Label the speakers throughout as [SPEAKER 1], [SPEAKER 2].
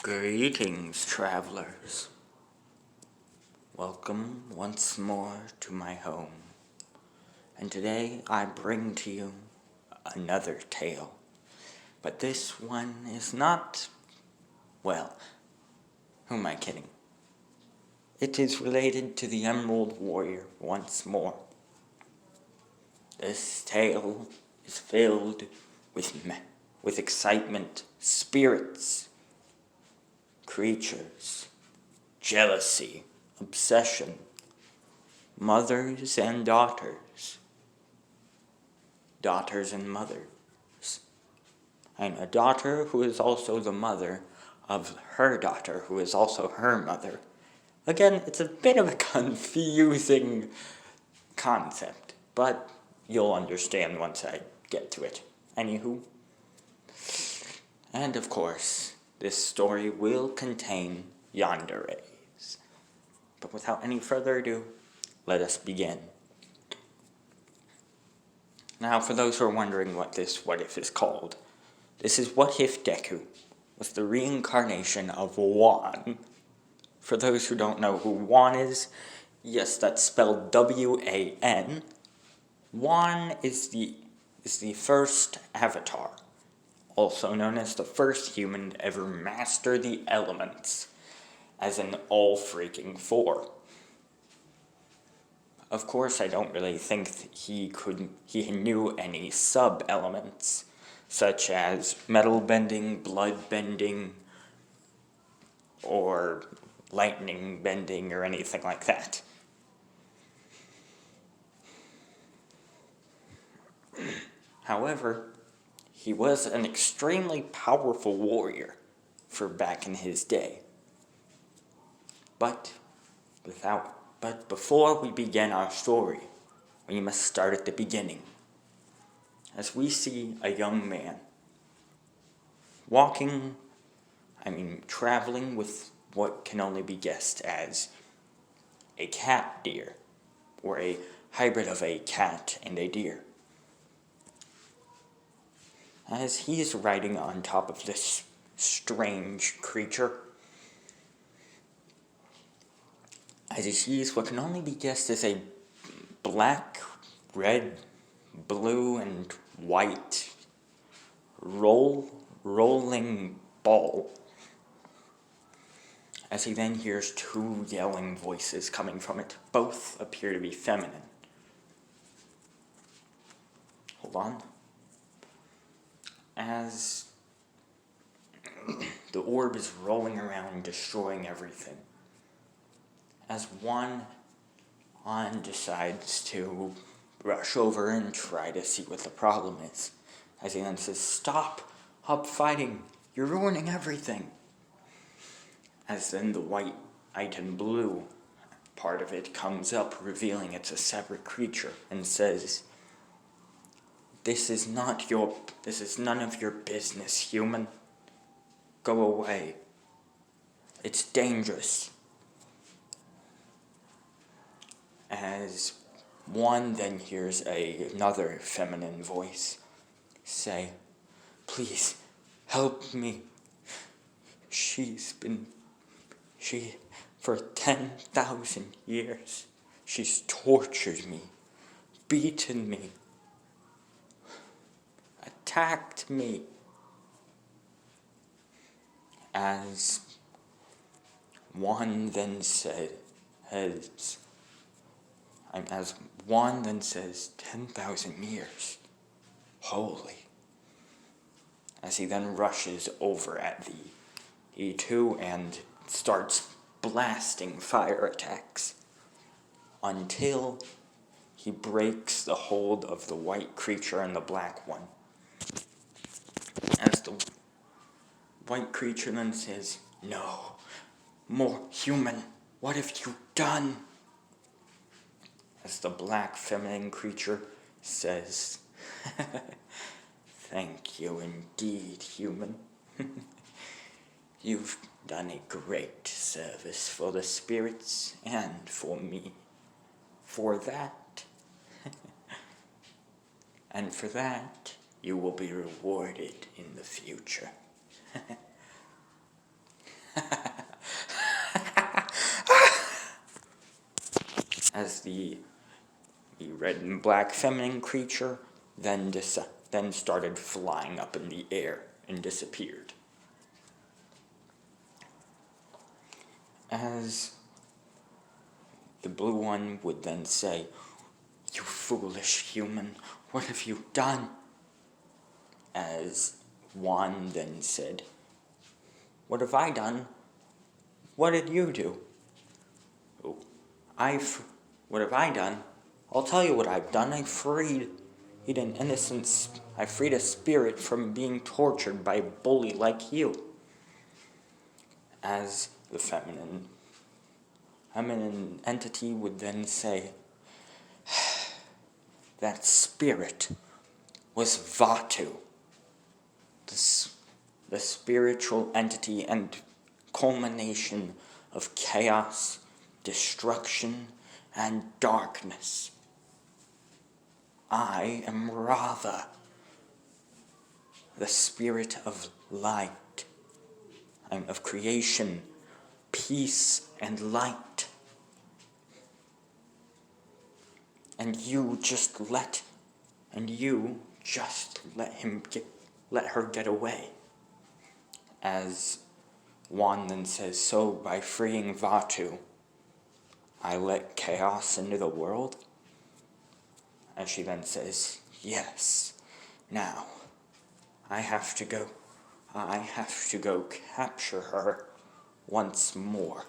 [SPEAKER 1] Greetings, travelers. Welcome once more to my home. And today I bring to you another tale. But this one is not, well, who am I kidding? It is related to the Emerald Warrior once more. This tale is filled with excitement, spirits, creatures, jealousy, obsession, mothers and daughters, daughters and mothers, and a daughter who is also the mother of her daughter, who is also her mother. Again, it's a bit of a confusing concept, but you'll understand once I get to it. Anywho, and of course, this story will contain yanderes. But without any further ado, let us begin. Now, for those who are wondering what this what if is called, this is What If Deku, was the reincarnation of Wan. For those who don't know who Wan is, yes, that's spelled W-A-N. Wan is the first avatar, also known as the first human to ever master the elements, as in all freaking four. Of course, I don't really think that he knew any sub-elements, such as metal bending, blood bending, or lightning bending, or anything like that. However, he was an extremely powerful warrior for back in his day. But before we begin our story, we must start at the beginning, as we see a young man traveling with what can only be guessed as a cat deer, or a hybrid of a cat and a deer. As he is riding on top of this strange creature, as he sees what can only be guessed as a black, red, blue, and white rolling ball. As he then hears two yelling voices coming from it. Both appear to be feminine. Hold on. As the orb is rolling around, destroying everything, as Wan decides to rush over and try to see what the problem is, as he then says, "Stop fighting, you're ruining everything." As then the white and blue part of it comes up, revealing it's a separate creature, and says, This is none of your business, human. Go away. It's dangerous." As one then hears another feminine voice say, "Please, help me. For 10,000 years, she's tortured me, beaten me, attacked me." As Wan then says, 10,000 years. Holy. As he then rushes over at the E2 and starts blasting fire attacks until he breaks the hold of the white creature and the black one. As the white creature then says, "No, more human, what have you done?" As the black feminine creature says, "Thank you indeed, human. You've done a great service for the spirits and for me. For that, and for that, you will be rewarded in the future." as the red and black feminine creature then started flying up in the air and disappeared. As the blue one would then say, "You foolish human, what have you done?" As Juan then said, "What have I done? What did you do?" "Oh, what have I done? I'll tell you what I've done. I freed a spirit from being tortured by a bully like you." As the feminine entity would then say, "That spirit was Vatu, the spiritual entity and culmination of chaos, destruction, and darkness. I am Rava, the spirit of light, and of creation, peace, and light. And you just let her get away." As Juan then says, "So by freeing Vatu, I let chaos into the world?" And she then says, "Yes. Now, I have to go capture her once more."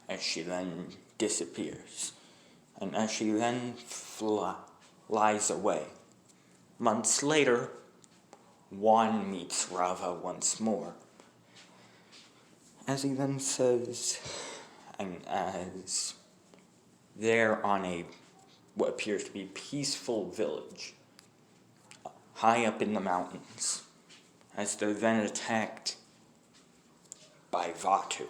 [SPEAKER 1] As she then disappears, and as she then flies away. Months later, Juan meets Rava once more. As he then says, and as they're on what appears to be peaceful village, high up in the mountains, as they're then attacked by Vatu,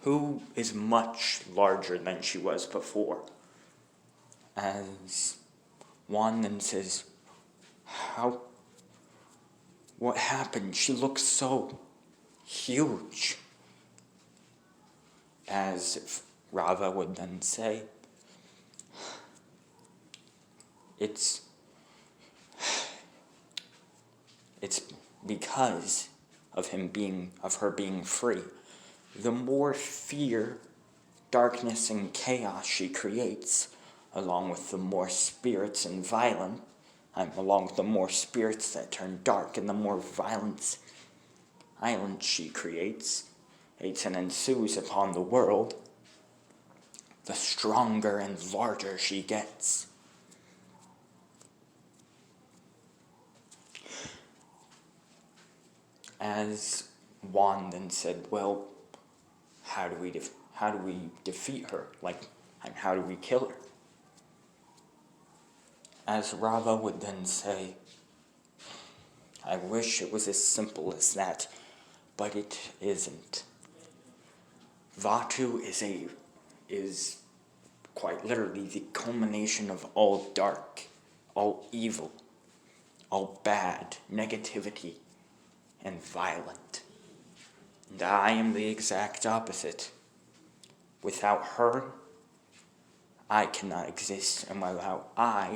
[SPEAKER 1] who is much larger than she was before. As Juan then says, what happened? She looks so huge." As Rava would then say, it's because of her being free. The more fear, darkness, and chaos she creates, along with the more spirits and along with the more spirits that turn dark and the more violence she creates and ensues upon the world, the stronger and larger she gets. As Juan then said, "Well, how do we defeat her? And how do we kill her?" As Rava would then say, "I wish it was as simple as that, but it isn't. Vatu is quite literally the culmination of all dark, all evil, all bad, negativity, and violent. And I am the exact opposite. Without her, I cannot exist, and without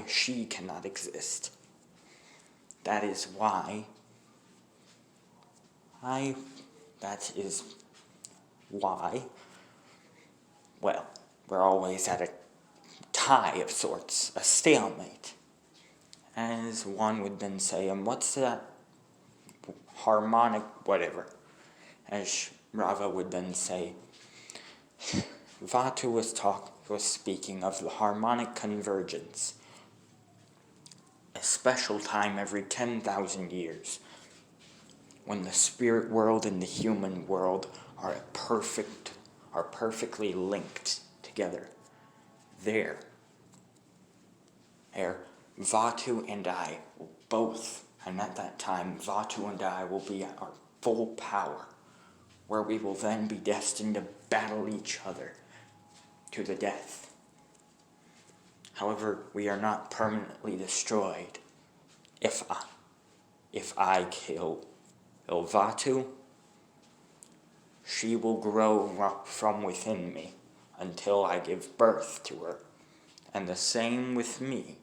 [SPEAKER 1] she cannot exist. That is why well, we're always at a tie of sorts, a stalemate." As one would then say, "And what's that harmonic whatever?" As Rava would then say, "Vatu was speaking of the harmonic convergence, a special time every 10,000 years, when the spirit world and the human world are perfectly linked together. There, Vatu and I will both, and at that time, Vatu and I will be at our full power, where we will then be destined to battle each other to the death. However, we are not permanently destroyed if I kill Vatu, she will grow from within me until I give birth to her. And the same with me.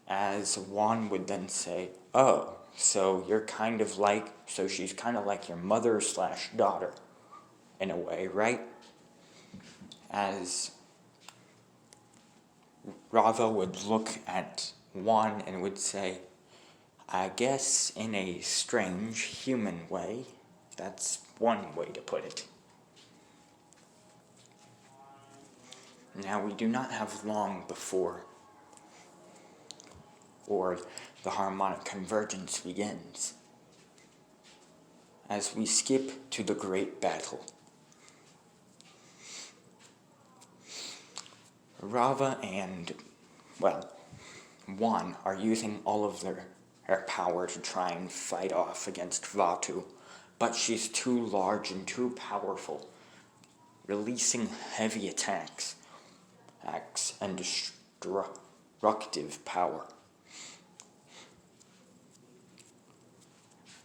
[SPEAKER 1] As one would then say, oh, so she's kind of like your mother/daughter, in a way, right? As Rava would look at one and would say, I guess in a strange human way, that's one way to put it. Now we do not have long before or the harmonic convergence begins, as we skip to the great battle. Rava and, one are using all of their power to try and fight off against Vatu, but she's too large and too powerful, releasing heavy attacks and destructive power.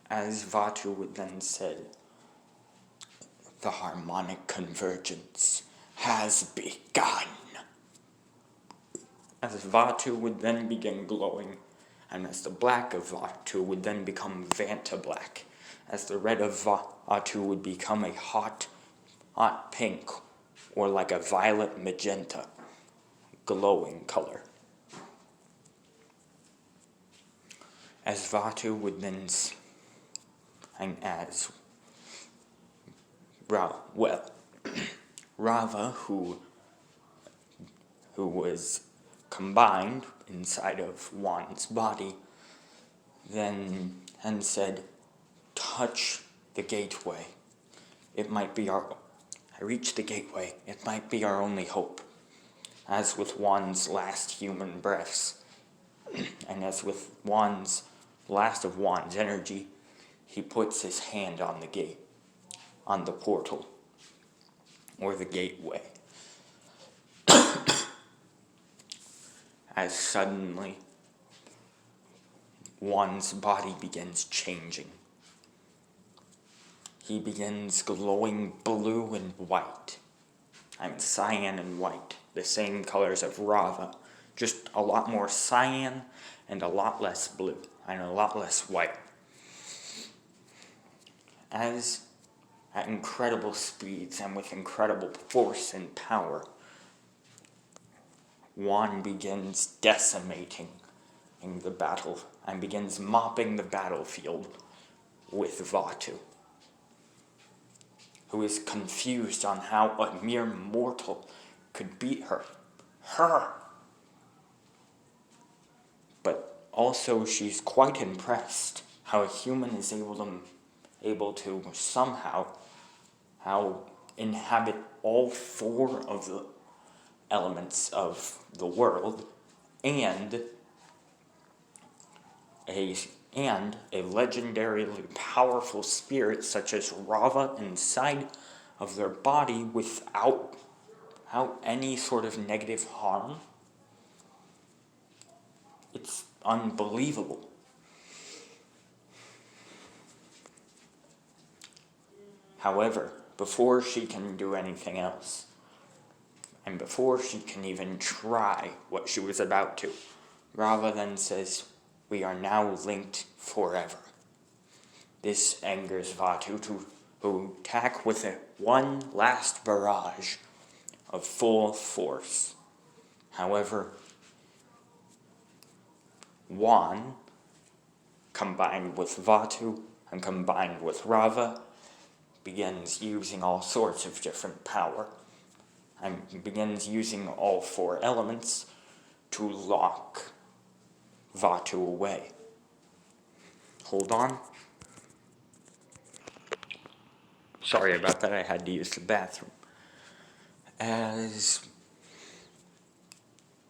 [SPEAKER 1] As Vatu would then say, the harmonic convergence has begun. As Vatu would then begin glowing, and as the black of Vatu would then become Vanta black, as the red of Vatu would become a hot pink, or like a violet magenta, glowing color. As Vatu would then, and as Rava, who was combined inside of Juan's body, then and said, touch the gateway. I reach the gateway. It might be our only hope. As with Juan's last human breaths, and as with Juan's last of Juan's energy, he puts his hand on the gate, on the portal, or the gateway. As suddenly, Juan's body begins changing. He begins glowing blue and white. Cyan and white, the same colors of Rava, just a lot more cyan and a lot less blue, and a lot less white. As at incredible speeds and with incredible force and power, Juan begins decimating in the battle and begins mopping the battlefield with Vatu, who is confused on how a mere mortal could beat her. But also she's quite impressed how a human is able to somehow inhabit all four of the elements of the world, and a legendarily powerful spirit such as Rava inside of their body without any sort of negative harm. It's unbelievable. However, before she can do anything else, and before she can even try what she was about to, Rava then says, we are now linked forever. This angers Vatu, who attack with one last barrage of full force. However, Juan, combined with Vatu and combined with Rava, begins using all sorts of different power, and begins using all four elements to lock Vatu away. Hold on. Sorry about that, I had to use the bathroom. As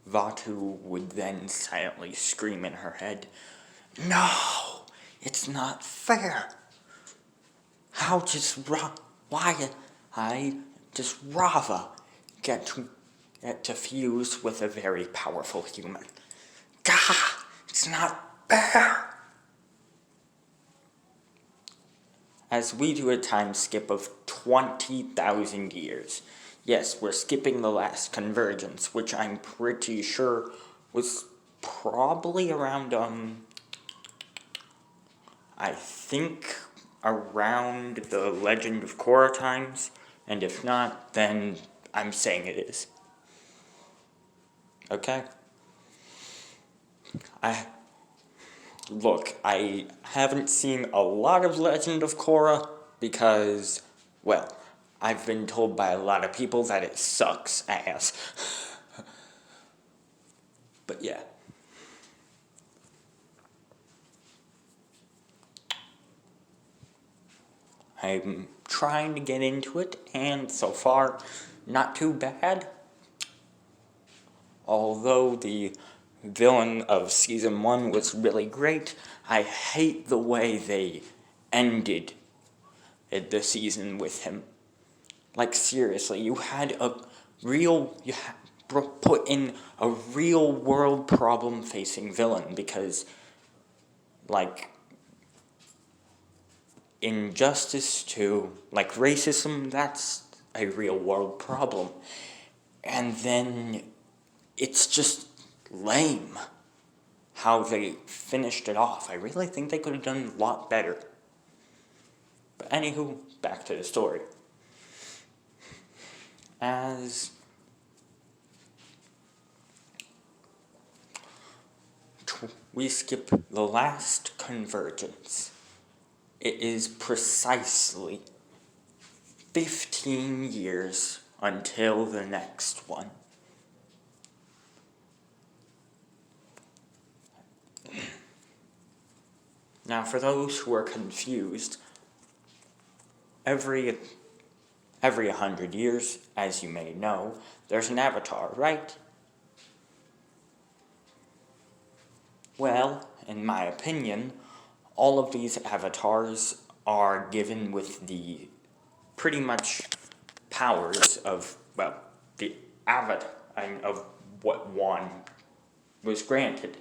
[SPEAKER 1] Vatu would then silently scream in her head, no, it's not fair. Why does Rava get to fuse with a very powerful human? Gah! It's not As we do a time skip of 20,000 years. Yes, we're skipping the last convergence, which I'm pretty sure was probably around, I think around the Legend of Korra times, and if not, then I'm saying it is. Okay? Look, I haven't seen a lot of Legend of Korra because, well, I've been told by a lot of people that it sucks ass. But yeah. I'm trying to get into it, and so far, not too bad. Although the villain of Season 1 was really great, I hate the way they ended the season with him. Like, seriously, you had put in a real world problem facing villain, because, like, injustice to, like, racism, that's a real world problem. And then it's just lame how they finished it off. I really think they could have done a lot better. But anywho, back to the story. As we skip the last convergence, it is precisely 15 years until the next one. Now, for those who are confused, every 100 years, as you may know, there's an avatar, right? Well, in my opinion, all of these avatars are given with the pretty much powers of, well, the avatar of what one was granted.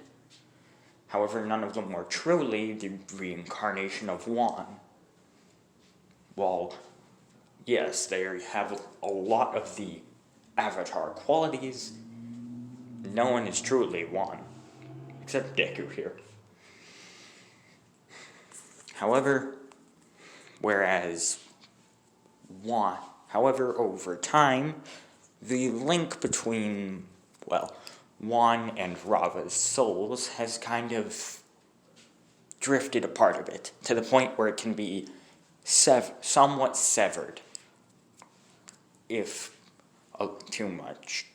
[SPEAKER 1] However, none of them were truly the reincarnation of Wan. While, yes, they have a lot of the avatar qualities, no one is truly Wan, except Deku here. However, over time, the link between, well, Wan and Rava's souls has kind of drifted apart a bit, to the point where it can be somewhat severed if too much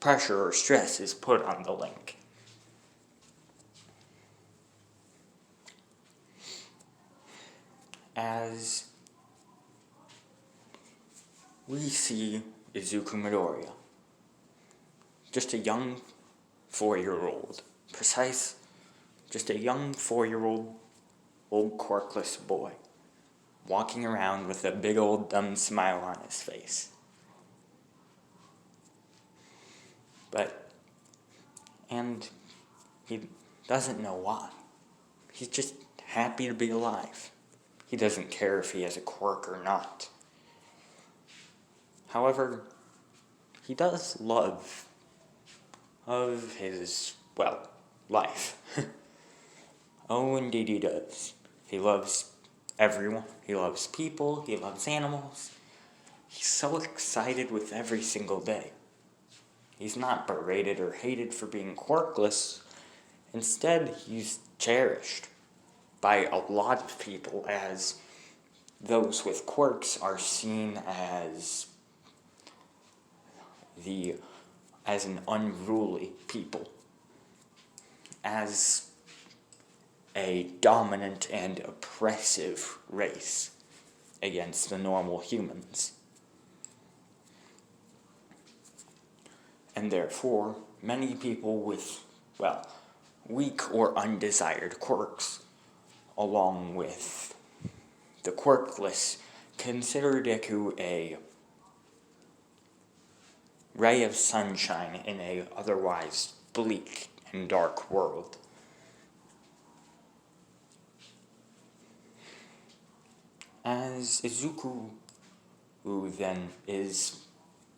[SPEAKER 1] pressure or stress is put on the link. As we see Izuku Midoriya, just a young 4-year-old, just a young 4-year-old old quirkless boy, walking around with a big old dumb smile on his face. And he doesn't know why. He's just happy to be alive. He doesn't care if he has a quirk or not. However, he does love of his, well, life. Oh, indeed he does. He loves everyone. He loves people. He loves animals. He's so excited with every single day. He's not berated or hated for being quirkless. Instead, he's cherished by a lot of people, as those with quirks are seen as an unruly people, as a dominant and oppressive race against the normal humans. And therefore, many people with, well, weak or undesired quirks, along with the quirkless, consider Deku a ray of sunshine in a otherwise bleak and dark world. As Izuku, who then is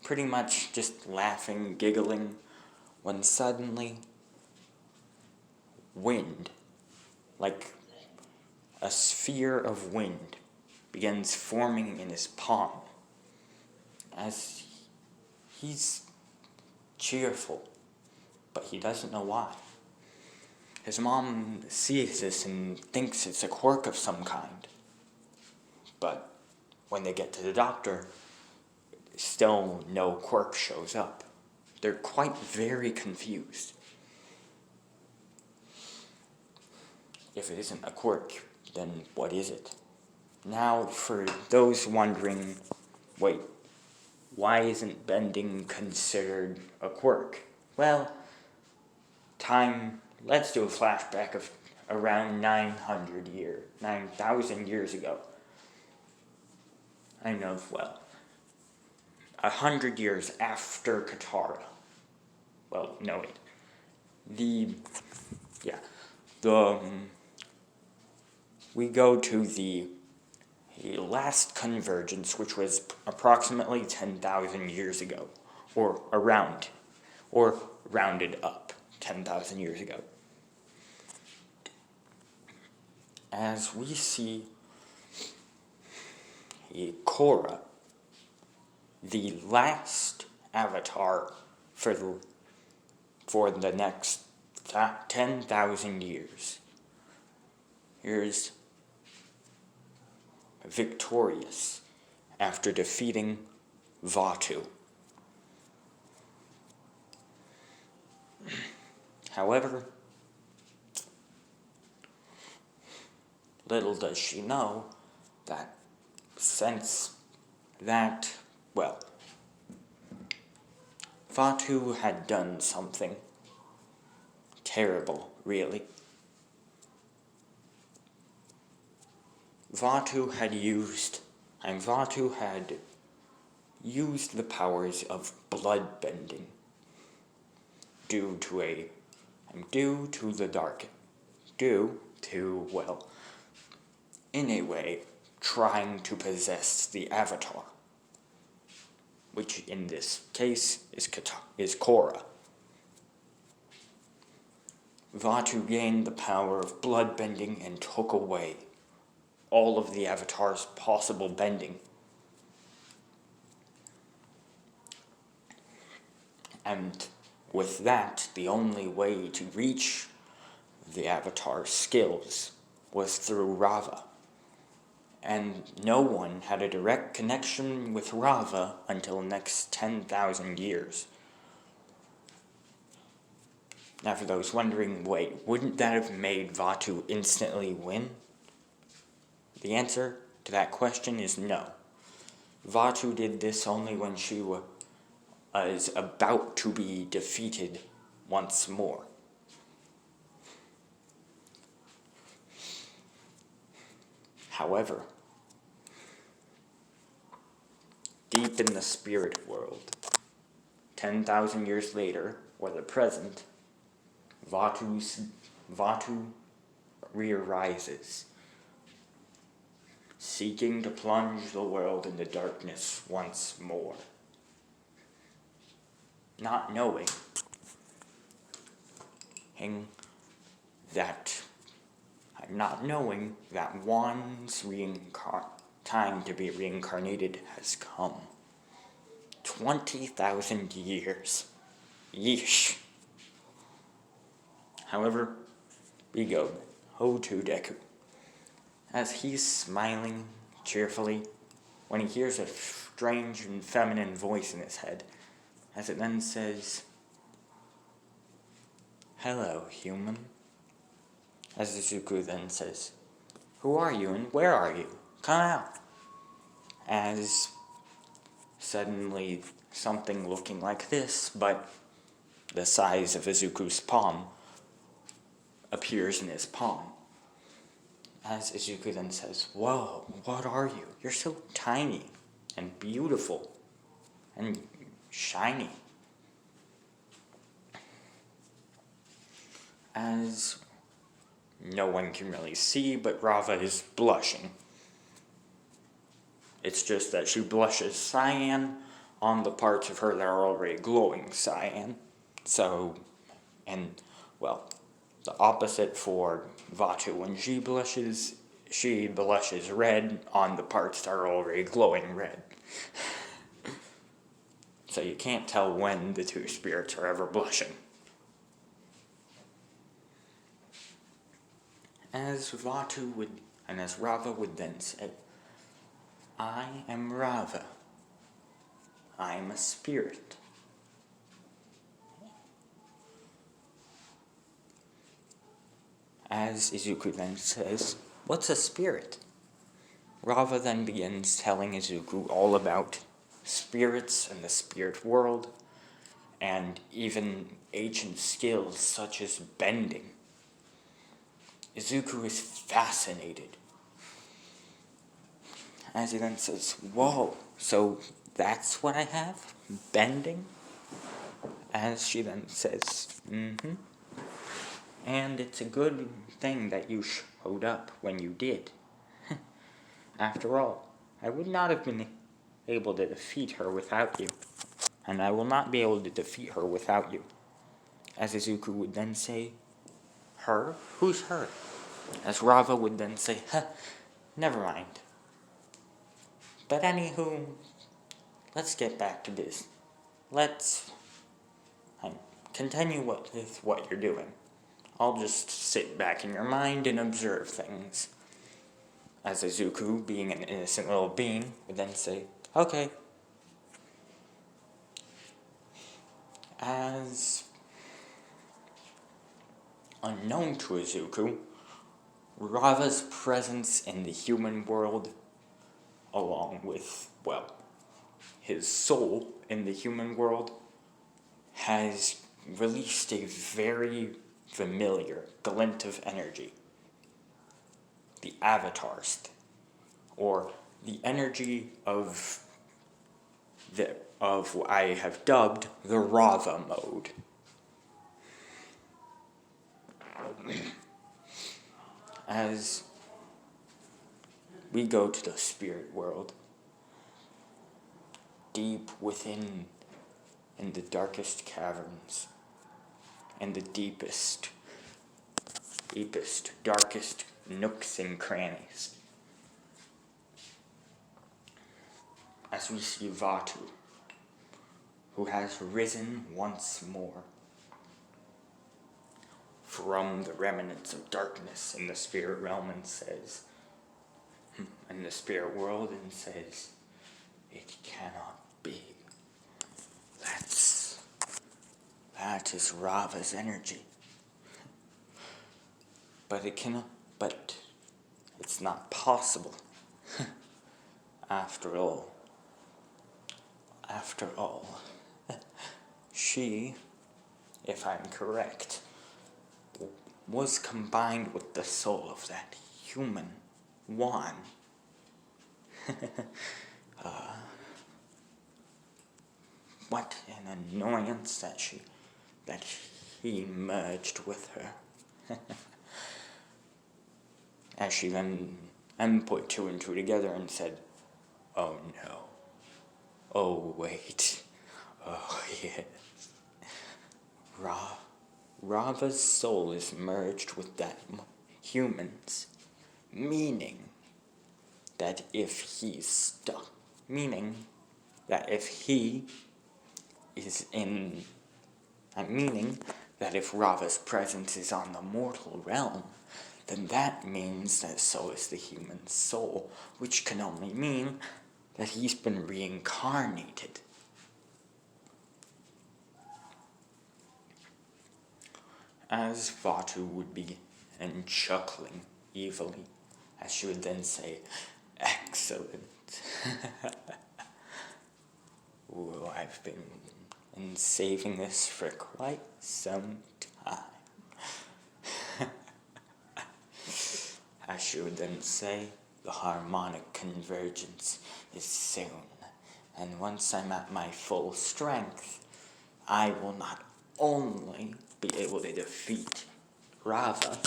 [SPEAKER 1] pretty much just laughing, giggling, when suddenly wind, like a sphere of wind, begins forming in his palm. As he's cheerful, but he doesn't know why. His mom sees this and thinks it's a quirk of some kind. But when they get to the doctor, still no quirk shows up. They're quite very confused. If it isn't a quirk, then what is it? Now, for those wondering, wait, why isn't bending considered a quirk? Well, let's do a flashback of around 9,000 years ago. I know, 100 years after Katara. Well, no, wait. We go to the last convergence, which was approximately 10,000 years ago, or rounded up 10,000 years ago. As we see Korra, the last avatar for the next 10,000 years, is victorious after defeating Vatu. However, little does she know that Vatu had done something terrible, really. Vatu had used the powers of blood bending due to, in a way, trying to possess the Avatar, which in this case is Korra. Vatu gained the power of blood bending and took away all of the Avatar's possible bending. And with that, the only way to reach the Avatar's skills was through Rava. And no one had a direct connection with Rava until the next 10,000 years. Now for those wondering, wait, wouldn't that have made Vatu instantly win? The answer to that question is no. Vatu did this only when she was about to be defeated once more. However, deep in the spirit world, 10,000 years later, or the present, Vatu re-arises, seeking to plunge the world into darkness once more. Not knowing that Wan's time to be reincarnated has come. 20,000 years. Yeesh. However, we go to Deku, as he's smiling cheerfully when he hears a strange and feminine voice in his head, as it then says, "Hello, human." As Izuku then says, "Who are you and where are you? Come out." As suddenly something looking like this, but the size of Izuku's palm, appears in his palm. As Izuku then says, "Whoa, what are you? You're so tiny and beautiful and shiny." As no one can really see, but Rava is blushing. It's just that she blushes cyan on the parts of her that are already glowing cyan. So, and, well, the opposite for Vatu. When she blushes red on the parts that are already glowing red. So you can't tell when the two spirits are ever blushing. As Rava would then say, I am Rava. I am a spirit. As Izuku then says, what's a spirit? Rava then begins telling Izuku all about spirits and the spirit world, and even ancient skills such as bending. Izuku is fascinated. As he then says, whoa, so that's what I have? Bending? As she then says, mm-hmm. And it's a good thing that you showed up when you did. After all, I would not have been able to defeat her without you. And I will not be able to defeat her without you. As Izuku would then say, her? Who's her? As Rava would then say, never mind. But anywho, let's get back to this. Let's continue with what you're doing. I'll just sit back in your mind and observe things. As Izuku, being an innocent little being, would then say, okay. As unknown to Izuku, Rava's presence in the human world, along with, well, his soul in the human world, has released a very familiar glint of energy. The avatars, or the energy of what I have dubbed the Rava mode. As we go to the spirit world, deep within, in the darkest caverns, and the deepest, darkest nooks and crannies, as we see Vatu, who has risen once more from the remnants of darkness in the spirit realm and says, in the spirit world, and says, it cannot be. That is Rava's energy. But it's not possible. After all, she, if I'm correct, was combined with the soul of that human one. What an annoyance that he merged with her. As she then put two and two together and said, oh no. Oh wait. Oh yes. Rava's soul is merged with that human's, meaning that if he is in, meaning that if Rava's presence is on the mortal realm, then that means that so is the human soul, which can only mean that he's been reincarnated. As Vatu would be chuckling evilly, as she would then say, excellent. Ooh, I've been saving this for quite some time. As she would then say, the harmonic convergence is soon, and once I'm at my full strength, I will not only be able to defeat Rava,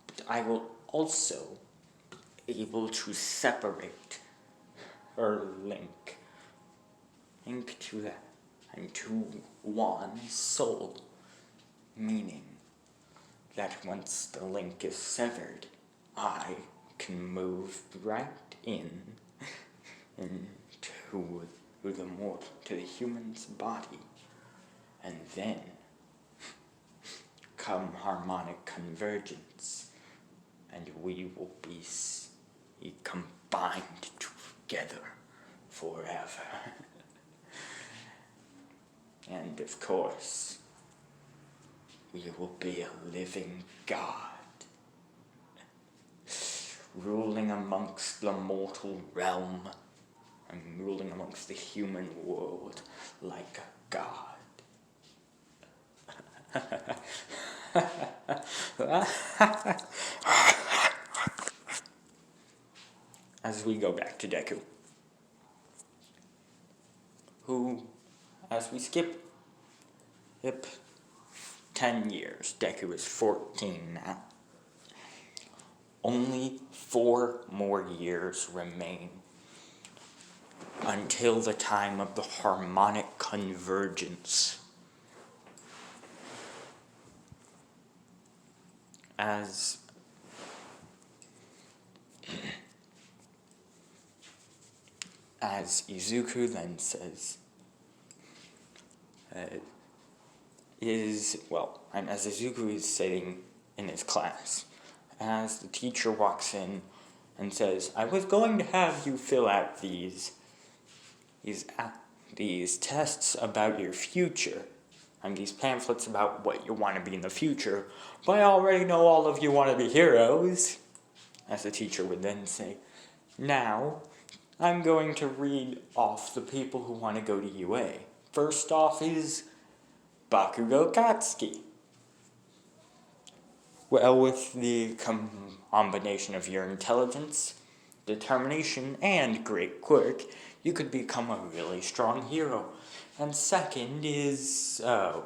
[SPEAKER 1] but I will also be able to separate her link to that, and to one's soul, meaning that once the link is severed, I can move right into the human's body, and then come harmonic convergence, and we will be combined together forever. And of course, we will be a living God, ruling amongst the mortal realm and ruling amongst the human world like a god. As we go back to Deku, who, as we skip 10 years, Deku is 14 now. Only 4 more years remain until the time of the harmonic convergence. As Izuku then says, as Izuku is sitting in his class, as the teacher walks in and says, I was going to have you fill out these tests about your future, and these pamphlets about what you want to be in the future, but I already know all of you want to be heroes. As the teacher would then say, now, I'm going to read off the people who want to go to UA. First off is Bakugo Katsuki. Well, with the combination of your intelligence, determination, and great quirk, you could become a really strong hero. And second is, Izuku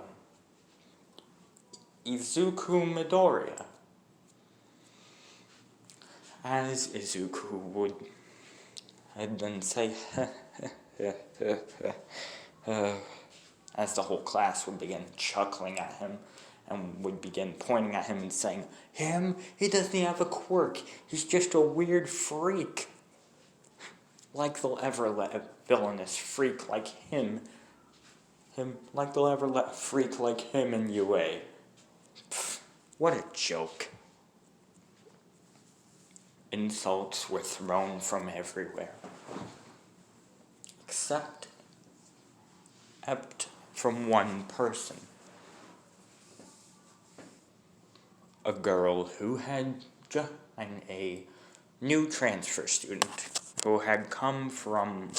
[SPEAKER 1] Midoriya. As Izuku would then say, as the whole class would begin chuckling at him, and would begin pointing at him and saying, he doesn't have a quirk, he's just a weird freak. Like they'll ever let a villainous freak like him like they'll ever let a freak like him in UA. Pfft, what a joke. Insults were thrown from everywhere. Except from one person. A girl who had just been a new transfer student who had come from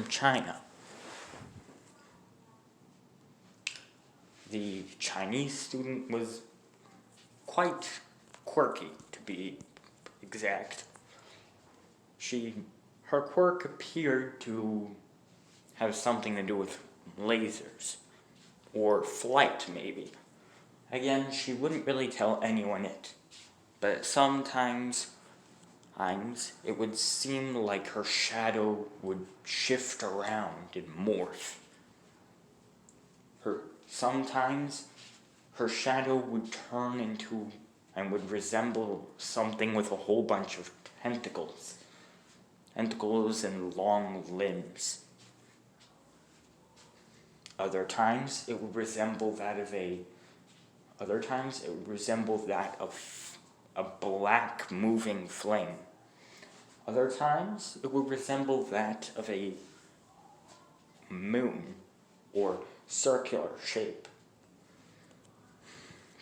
[SPEAKER 1] China. The Chinese student was quite quirky, to be exact. Her quirk appeared to have something to do with lasers, or flight, maybe. Again, she wouldn't really tell anyone it, but sometimes it would seem like her shadow would shift around and morph. Sometimes her shadow would turn into and would resemble something with a whole bunch of tentacles and long limbs. Other times it would resemble that of a black moving flame. Other times it would resemble that of a moon or circular shape.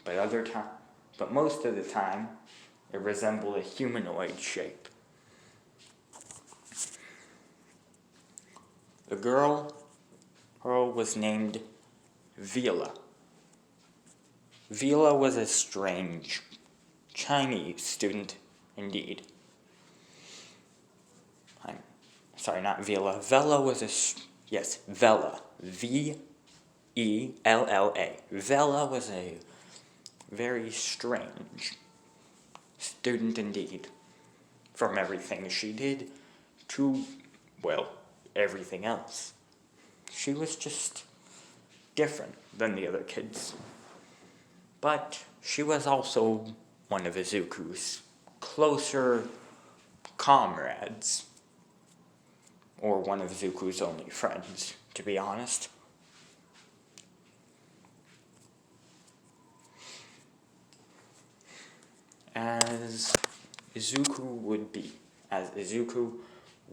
[SPEAKER 1] But most of the time it resembled a humanoid shape. The girl was named Vila. Vila was a strange Chinese student, indeed. I'm sorry, not Vila. Vela was Vela. V-E-L-L-A. Vela was a very strange student indeed. From everything she did, to, well, everything else. She was just different than the other kids. But she was also one of Izuku's closer comrades, or one of Izuku's only friends, to be honest. As Izuku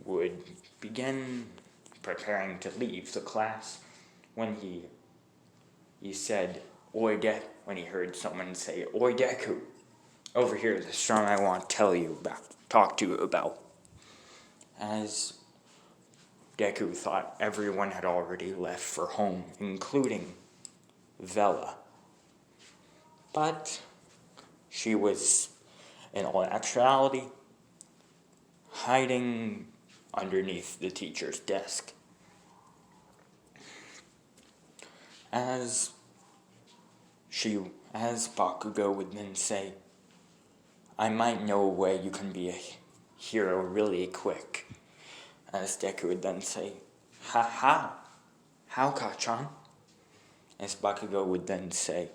[SPEAKER 1] would begin preparing to leave the class, when he said, Oide, when he heard someone say, Oi Deku, over here, the storm I want to talk to you about. As Deku thought everyone had already left for home, including Vela. But she was, in all actuality, hiding underneath the teacher's desk. As Bakugo would then say, I might know a way you can be a hero really quick. As Deku would then say, how? How, Kachan? As Bakugo would then say,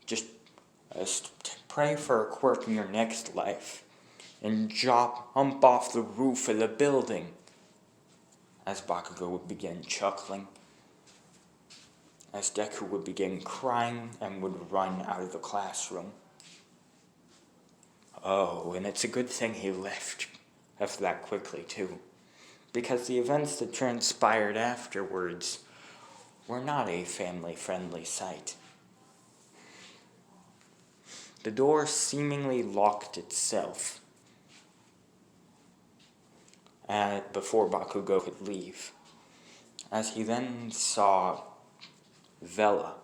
[SPEAKER 1] just pray for a quirk in your next life, and jump off the roof of the building. As Bakugo would begin chuckling, as Deku would begin crying and would run out of the classroom. Oh, and it's a good thing he left that quickly too, because the events that transpired afterwards were not a family-friendly sight. The door seemingly locked itself before Bakugo could leave, as he then saw Vela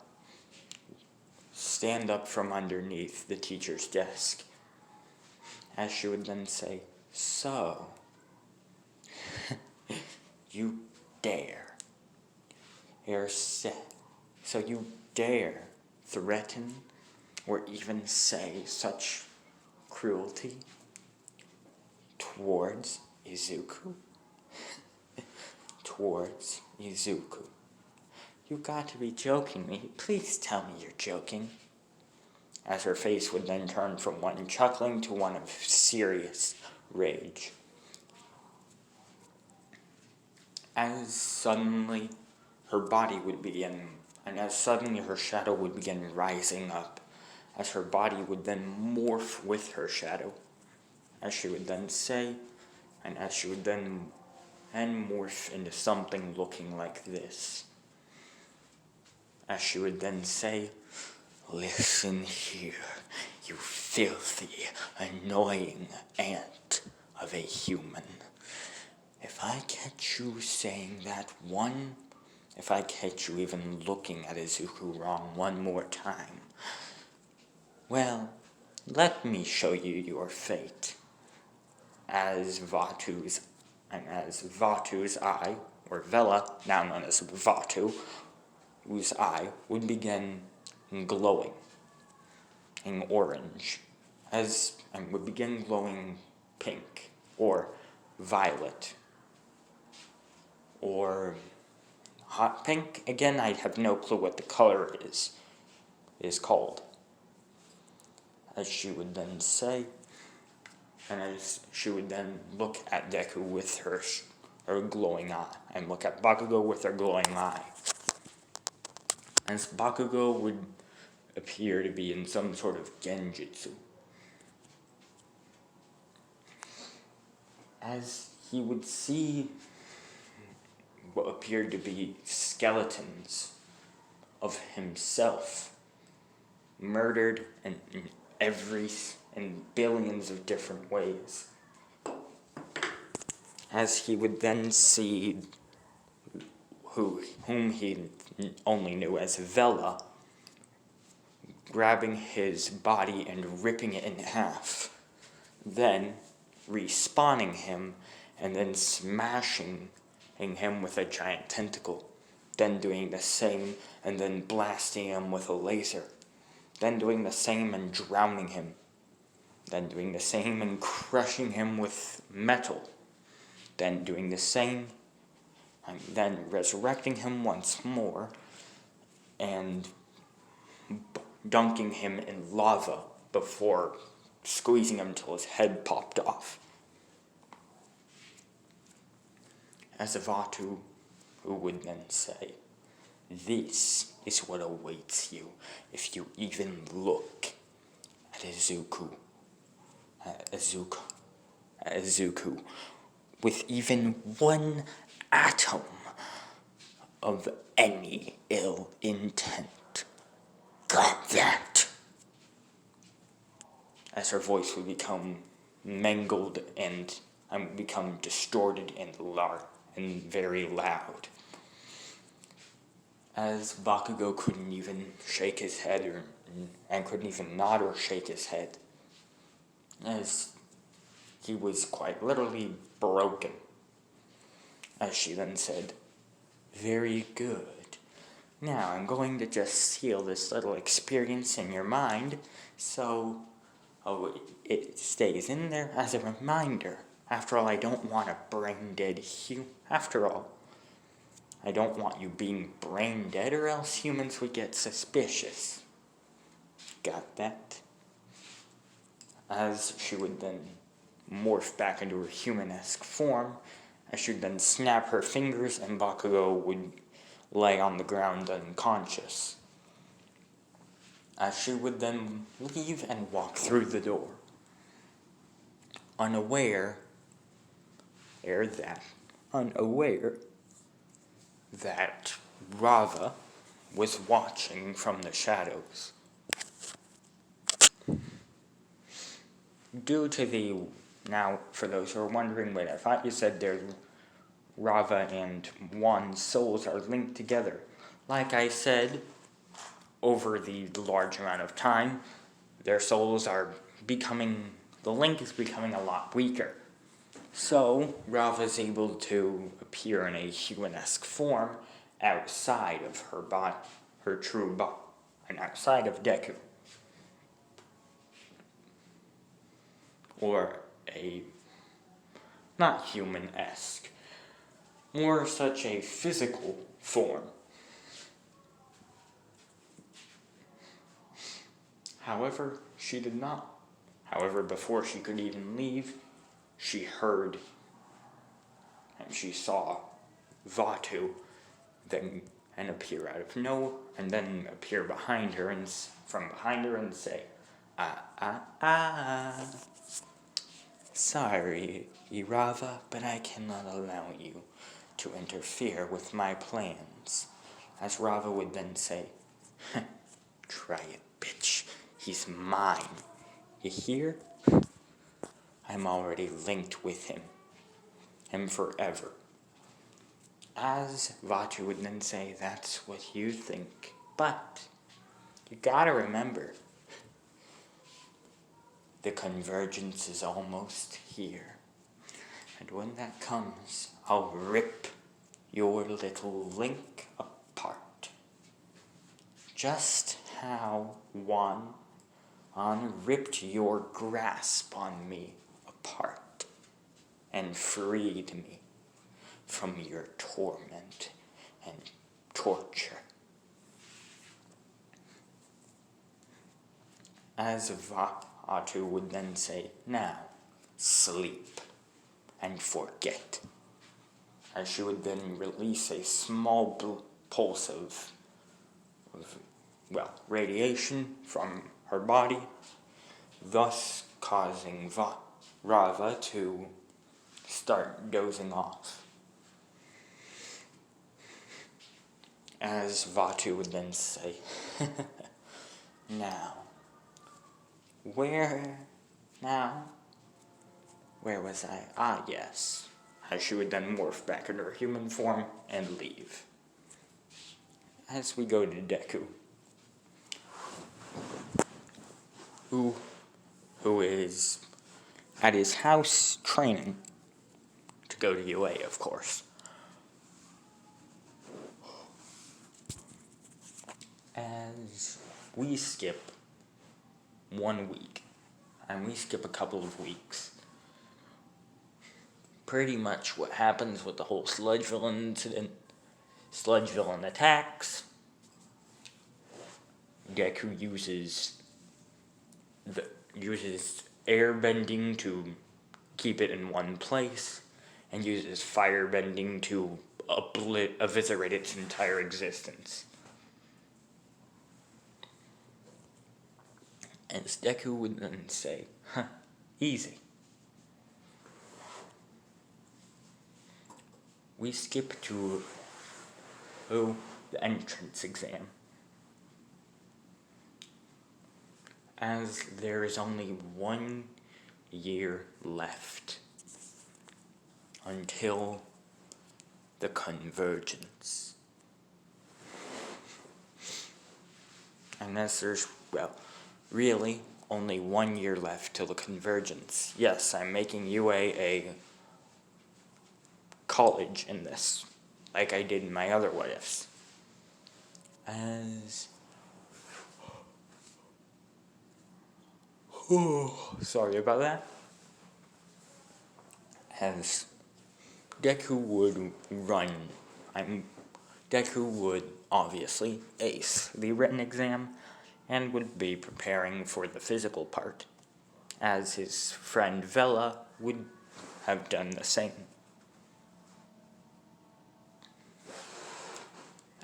[SPEAKER 1] stand up from underneath the teacher's desk, as she would then say, So, you dare, so you dare threaten or even say such cruelty towards Izuku? Towards Izuku. You got to be joking me. Please tell me you're joking. As her face would then turn from one chuckling to one of serious rage. As suddenly her body would begin, and as suddenly her shadow would begin rising up, as her body would then morph with her shadow, as she would then say, and as she would then morph into something looking like this. As she would then say, Listen here, you filthy, annoying ant of a human. If I catch you saying that if I catch you even looking at Izuku wrong one more time, well, let me show you your fate. As Vatu's eye, or Vela, now known as Vatu, whose eye would begin glowing in orange, and would begin glowing pink, or violet, or hot pink. Again, I have no clue what the color is called. As she would then say, and as she would then look at Deku with her glowing eye, and look at Bakugo with her glowing eye. As Bakugo would appear to be in some sort of genjutsu. As he would see what appeared to be skeletons of himself, murdered in billions of different ways. As he would then see whom he only knew as Vela, grabbing his body and ripping it in half, then respawning him and then smashing him with a giant tentacle, then doing the same and then blasting him with a laser, then doing the same and drowning him, then doing the same and crushing him with metal, then doing the same, and then resurrecting him once more, and dunking him in lava before squeezing him until his head popped off. As Vatu, who would then say, "This is what awaits you if you even look at Izuku, with even one atom of any ill intent. Got that?" As her voice would become mangled and become distorted and very loud. As Bakugo couldn't even shake his head and couldn't even nod or shake his head, as he was quite literally broken. As she then said, "Very good. Now I'm going to just seal this little experience in your mind, so it stays in there as a reminder. After all, I don't want a brain-dead After all, I don't want you being brain-dead, or else humans would get suspicious. Got that?" As she would then morph back into her human-esque form, as she would then snap her fingers and Bakugo would lay on the ground unconscious. As she would then leave and walk through the door, unaware that Rava was watching from the shadows. Now, for those who are wondering, wait, I thought you said Rava and Juan's souls are linked together. Like I said, over the large amount of time, their souls are the link is becoming a lot weaker. So, Rava's able to appear in a human-esque form outside of her true body, and outside of Deku. Or not human-esque, more such a physical form. However, she did not. However, before she could even leave, she heard and she saw Vatu then appear and then appear behind her and say, "Sorry, Irava, but I cannot allow you to interfere with my plans." As Rava would then say, "Try it, bitch. He's mine. You hear? I'm already linked with him forever." As Vatu would then say, "That's what you think, but you gotta remember, the convergence is almost here. And when that comes, I'll rip your little link apart. Just how Juan ripped your grasp on me apart and freed me from your torment and torture." As Vatu would then say, "Now, sleep and forget." As she would then release a small pulse of radiation from her body, thus causing Rava to start dozing off. As Vatu would then say, "Now, where was I? Ah, yes." As she would then morph back into her human form and leave. As we go to Deku, who is at his house training to go to UA, of course. As we skip 1 week, and we skip a couple of weeks. Pretty much what happens with the whole Sludgeville incident. Sludgeville attacks. Deku uses airbending to keep it in one place, and uses firebending to eviscerate its entire existence. And Deku would then say, easy. We skip to, the entrance exam. As there is only 1 year left until the convergence. And as there's, really only 1 year left till the convergence. Yes, I'm making UA a college in this, like I did in my other what ifs. Sorry about that. As Deku would Deku would obviously ace the written exam and would be preparing for the physical part, as his friend Vela would have done the same.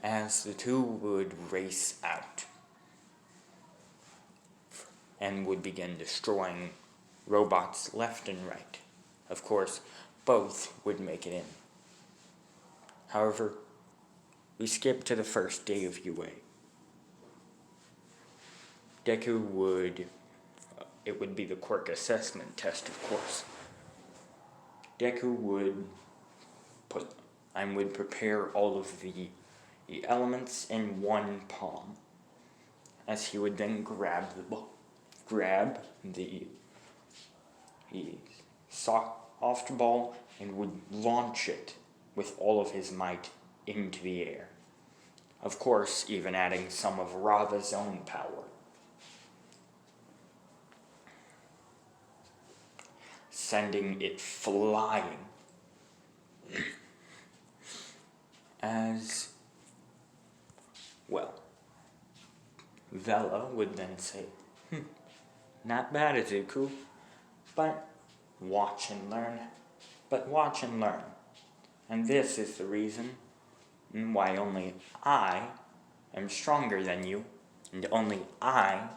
[SPEAKER 1] As the two would race out and would begin destroying robots left and right. Of course, both would make it in. However, we skip to the first day of UA. Deku it would be the quirk assessment test, of course. Deku would prepare all of the elements in one palm, as he would then grab the soft ball and would launch it with all of his might into the air. Of course, even adding some of Rava's own power. Sending it flying. Vela would then say, not bad, Izuku, but watch and learn. And this is the reason why only I am stronger than you, and only I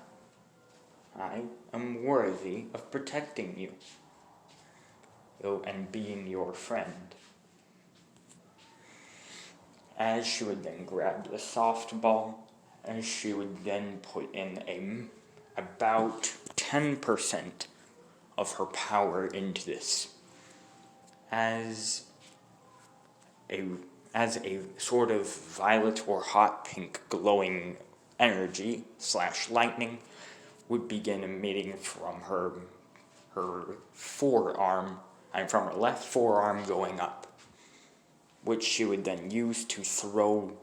[SPEAKER 1] am worthy of protecting you, and being your friend. As she would then grab the soft ball, and she would then put in about 10% of her power into this, as a sort of violet or hot pink glowing energy / lightning would begin emitting from her forearm, and from her left forearm going up, which she would then use to throw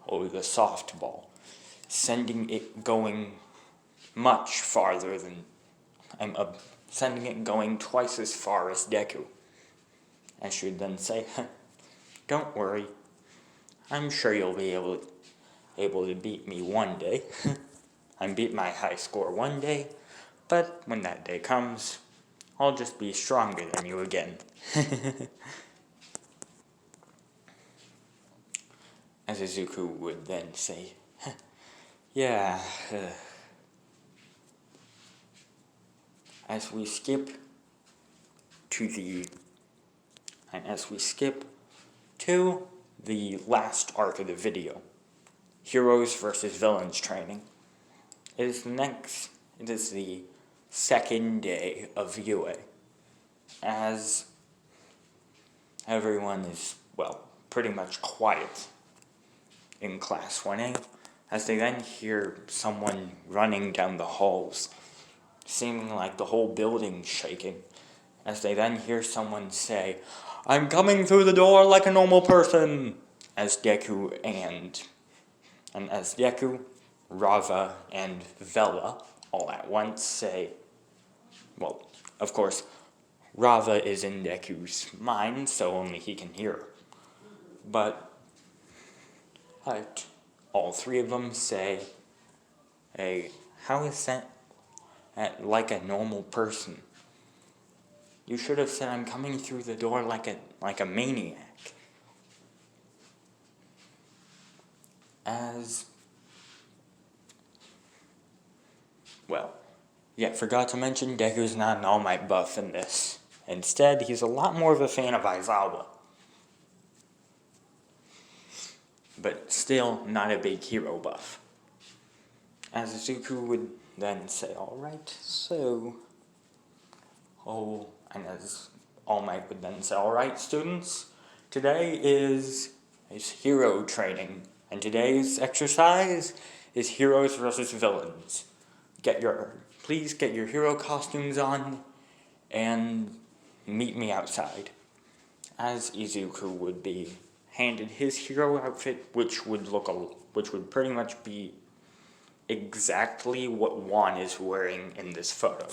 [SPEAKER 1] the softball, sending it going much farther than, sending it going twice as far as Deku. And she would then say, don't worry, I'm sure you'll be able to beat me one day. I beat my high score one day, but when that day comes, I'll just be stronger than you again. As Izuku would then say, yeah. As we skip to the last arc of the video, Heroes versus Villains training. It is the second day of UA, as everyone is, pretty much quiet in Class 1A, as they then hear someone running down the halls, seeming like the whole building's shaking, as they then hear someone say, I'm coming through the door like a normal person, as Deku, Rava, and Vela all at once say, Well, of course, Rava is in Deku's mind, so only he can hear her. But all three of them say, "Hey, how is that like a normal person? You should have said I'm coming through the door like a maniac." Forgot to mention Deku's not an All Might buff in this. Instead, he's a lot more of a fan of Aizawa. But still not a big hero buff. As Izuku would then say, "Alright, so..." And as All Might would then say, "Alright, students, today is hero training, and today's exercise is heroes versus villains. Please get your hero costumes on, and meet me outside." As Izuku would be handed his hero outfit, which would pretty much be exactly what Juan is wearing in this photo.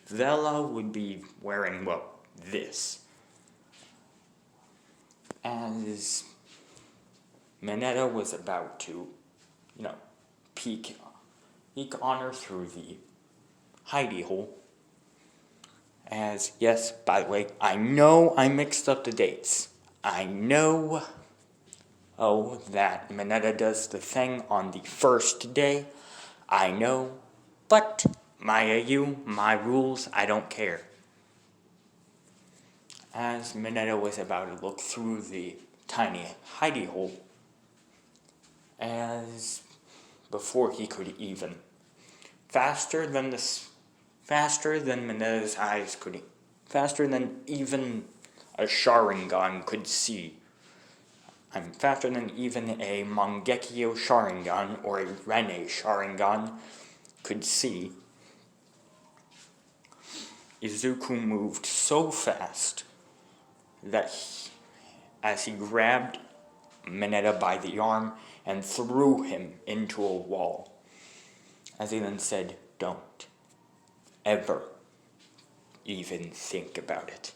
[SPEAKER 1] Vela would be wearing, this. As Mineta was about to, peek on her through the hidey hole. Yes, by the way, I know I mixed up the dates. I know, that Mineta does the thing on the first day. I know, but my rules, I don't care. As Mineta was about to look through the tiny hidey hole, as before he could even, faster than Mineta's eyes could, faster than even a Sharingan could see. I'm faster than even a Mangekyo Sharingan or a Rene Sharingan could see. Izuku moved so fast that as he grabbed Mineta by the arm and threw him into a wall. As he then said, "Don't ever even think about it."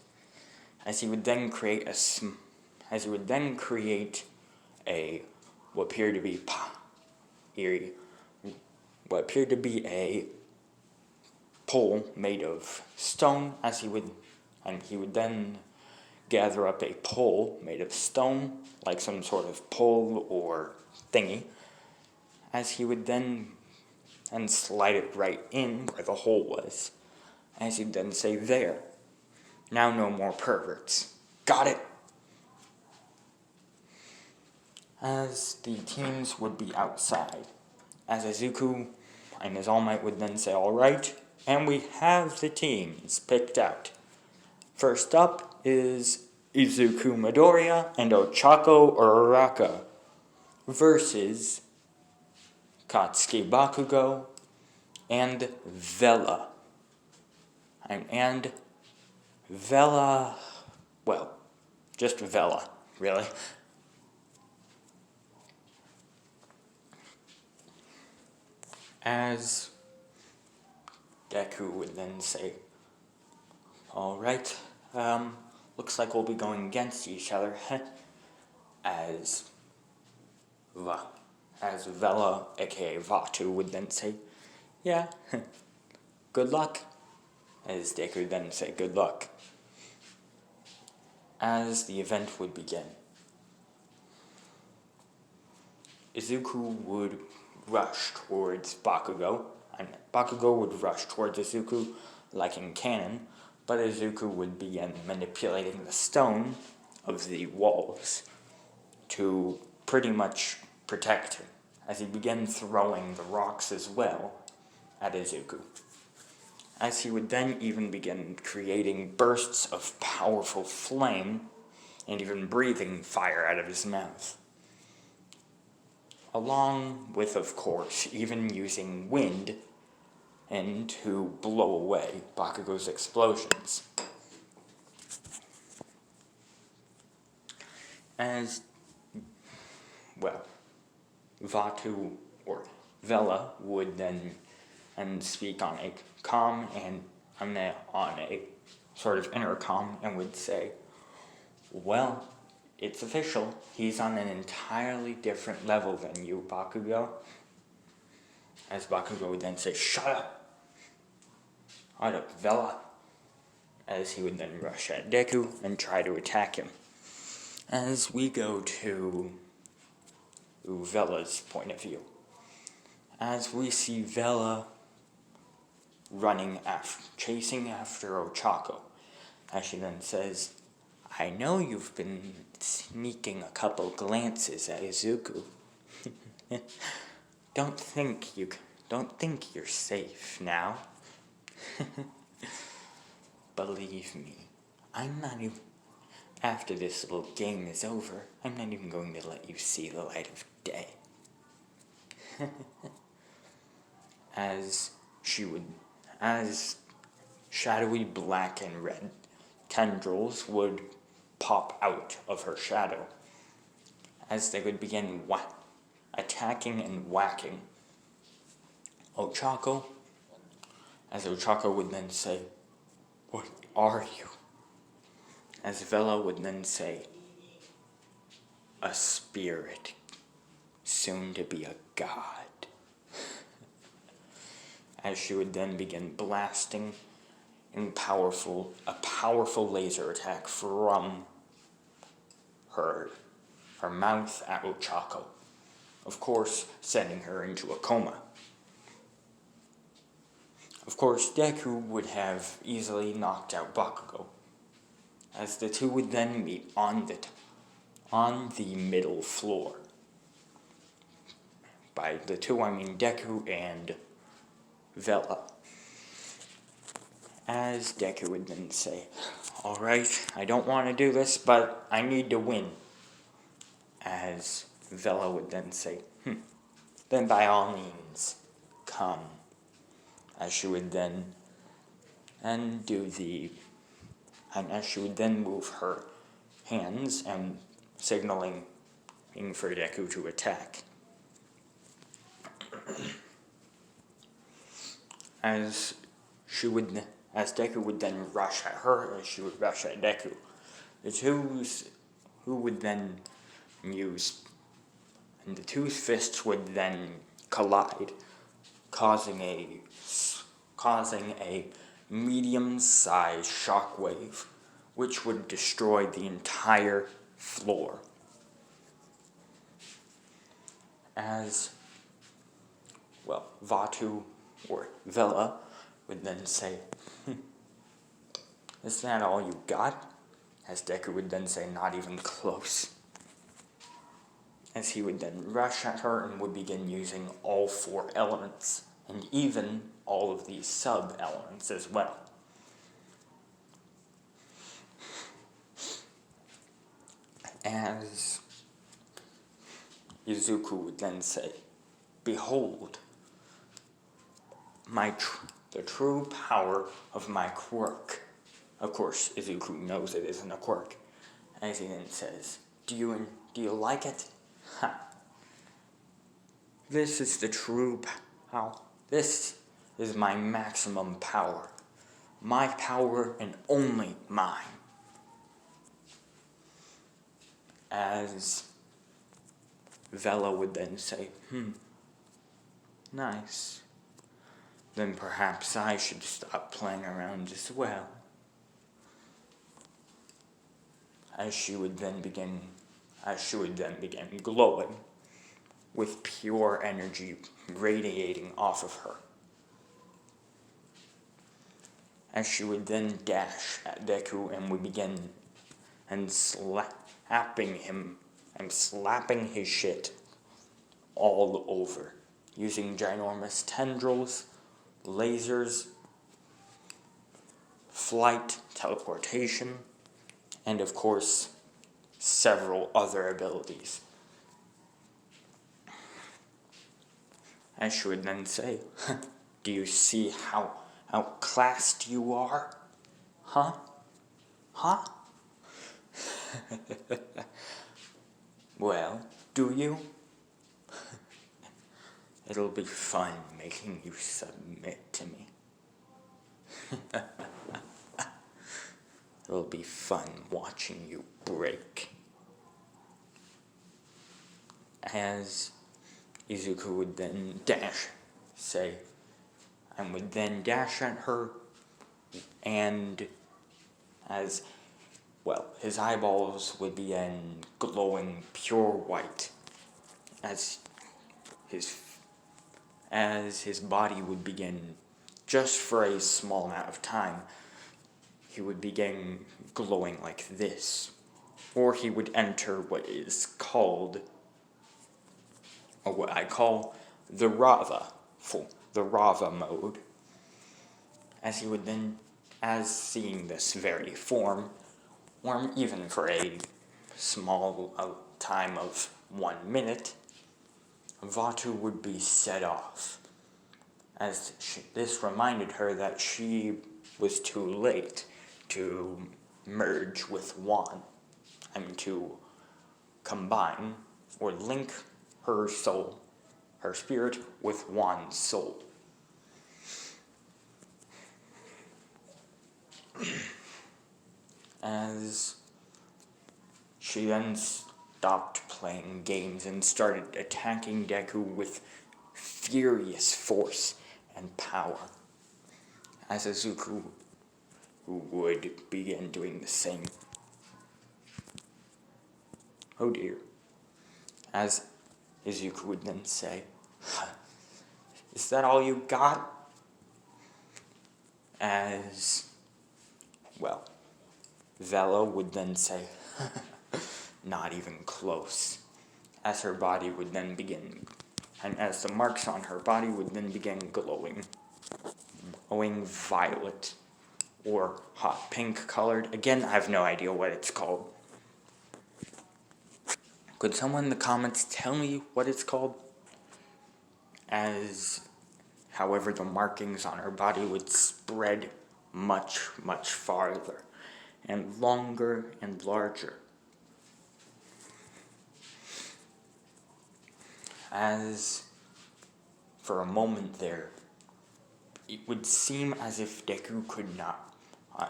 [SPEAKER 1] As he would then create what appeared to be a pole made of stone, he would then gather up a pole made of stone, like some sort of pole or thingy, as he would then slide it right in where the hole was, as he'd then say, "There, now no more perverts. Got it?" As the teams would be outside, as Izuku and his All Might would then say, "Alright, and we have the teams picked out. First up is Izuku Midoriya and Ochako Uraraka versus Katsuki Bakugo and Vela. And Vela, just Vela, really. As Deku would then say, "Alright, looks like we'll be going against each other." As Vela, aka Vatu, would then say, "Yeah, good luck." As Deku would then say, "Good luck." As the event would begin, Izuku would rush towards Bakugo, and Bakugo would rush towards Izuku like in canon, but Izuku would begin manipulating the stone of the walls to pretty much protect him, as he began throwing the rocks as well at Izuku. As he would then even begin creating bursts of powerful flame and even breathing fire out of his mouth. Along with, of course, even using wind and to blow away Bakugo's explosions. As, Vatu or Vela would then and speak on a on a sort of intercom and would say, well, it's official. He's on an entirely different level than you, Bakugo. As Bakugo would then say, shut up! Shut up, Vela! As he would then rush at Deku and try to attack him. As we go to Vela's point of view. As we see Vela chasing after Ochako. As she then says, I know you've been sneaking a couple glances at Izuku. Don't think you're safe now. Believe me, I'm not even, after this little game is over, I'm not even going to let you see the light of day. As shadowy black and red tendrils would pop out of her shadow, as they would begin attacking and whacking Ochako, as Ochako would then say, what are you? As Vela would then say, a spirit, soon to be a god. As she would then begin blasting a powerful laser attack from her mouth at Ochako, of course, sending her into a coma. Of course, Deku would have easily knocked out Bakugo, as the two would then meet on the middle floor. By the two, I mean Deku and Vela. As Deku would then say, alright, I don't want to do this, but I need to win. As Vela would then say, then by all means, come. As she would then as she would then move her hands and signaling for Deku to attack. As Deku would then rush at her, as she would rush at Deku, the two fists would then collide, causing a medium-sized shockwave, which would destroy the entire floor. As, Vatu, or Vela, would then say, is that all you got? As Deku would then say, not even close. As he would then rush at her and would begin using all 4 elements, and even all of these sub-elements as well. As Izuku would then say, behold, the true power of my quirk. Of course, Izuku knows it isn't a quirk. As he then says, do you like it? Ha! This is the true power. This is my maximum power. My power and only mine. As Vela would then say, nice. Then perhaps I should stop playing around as well. As she would then begin glowing, with pure energy radiating off of her. As she would then dash at Deku and would begin slapping his shit all over, using ginormous tendrils, lasers, flight, teleportation, and of course, several other abilities. As she would then say, do you see how outclassed you are? Huh? Well, do you? It'll be fun making you submit to me. It'll be fun watching you break. As Izuku would then would then dash at her, and as, well, his eyeballs would begin glowing pure white, as his body would begin, just for a small amount of time, he would begin glowing like this, or he would enter what is called, or what I call, the Rava mode, as he would then, as seeing this very form, or even for a small time of 1 minute, Vatu would be set off, as this reminded her that she was too late to merge with Wan, to combine or link her soul, her spirit, with Wan's soul. As she then stopped playing games and started attacking Deku with furious force and power, as Izuku would begin doing the same. Oh dear. As Izuku would then say, "Is that all you got?" As, well, Vela would then say, "Not even close," as her body would then begin, and as the marks on her body would then begin glowing violet, or hot pink colored. Again, I have no idea what it's called. Could someone in the comments tell me what it's called? However, the markings on her body would spread much, much farther, and longer and larger. As, for a moment there, it would seem as if Deku could not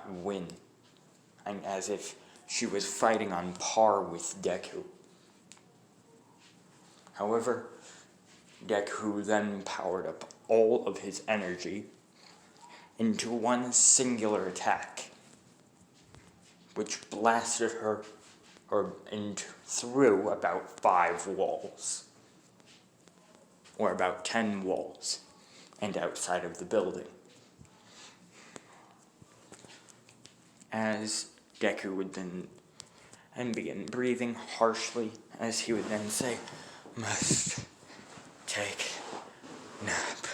[SPEAKER 1] win, and as if she was fighting on par with Deku. However, Deku then powered up all of his energy into one singular attack, which blasted her through about 5 walls, or about 10 walls, and outside of the building. As Deku would then begin breathing harshly, as he would then say, "Must take nap."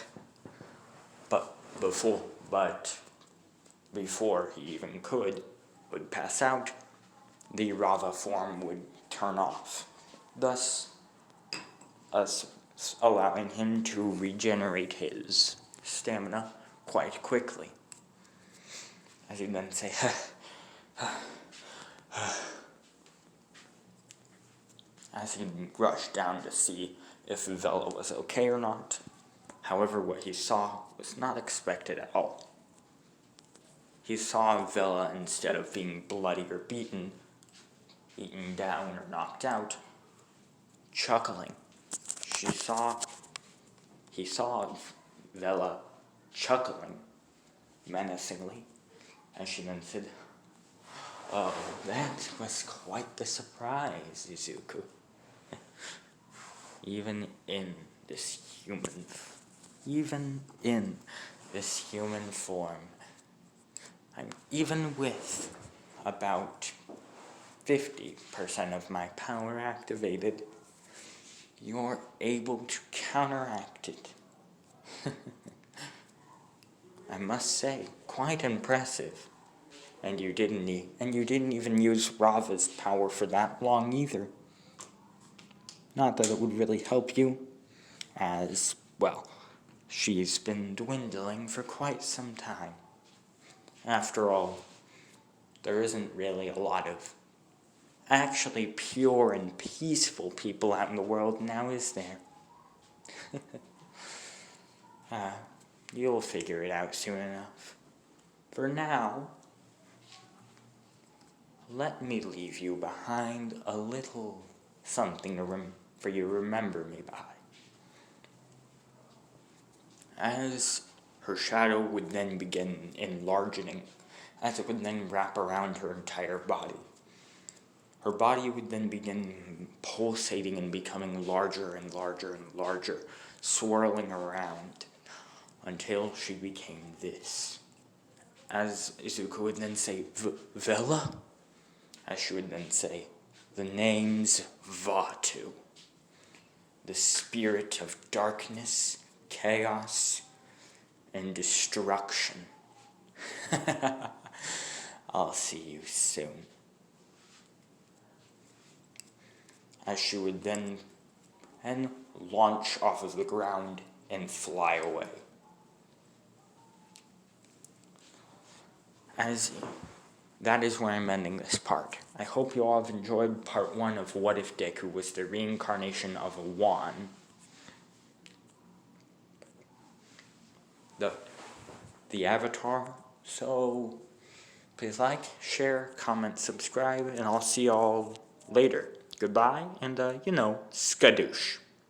[SPEAKER 1] But before he even would pass out, the Rava form would turn off, thus allowing him to regenerate his stamina quite quickly. As he'd then say, as he rushed down to see if Vela was okay or not. However, what he saw was not expected at all. He saw Vela, instead of being bloody or beaten down or knocked out, chuckling. He saw Vela chuckling menacingly, and she then said, "Oh, that was quite the surprise, Izuku." Even in this human form, even with about 50% of my power activated, you're able to counteract it. I must say, quite impressive. And you didn't even use Rava's power for that long either. Not that it would really help you, as, well, she's been dwindling for quite some time. After all, there isn't really a lot of actually pure and peaceful people out in the world now, is there? You'll figure it out soon enough. For now, let me leave you behind a little something for you to remember me by. As her shadow would then begin enlarging, as it would then wrap around her entire body. Her body would then begin pulsating and becoming larger and larger and larger, swirling around, until she became this. As Izuku would then say, Vela? As she would then say, the name's Vatu. The spirit of darkness, chaos, and destruction. I'll see you soon. As she would then launch off of the ground and fly away. That is where I'm ending this part. I hope you all have enjoyed part 1 of What If Deku was the reincarnation of a Wan. The avatar. So please like, share, comment, subscribe, and I'll see y'all later. Goodbye, and skadoosh.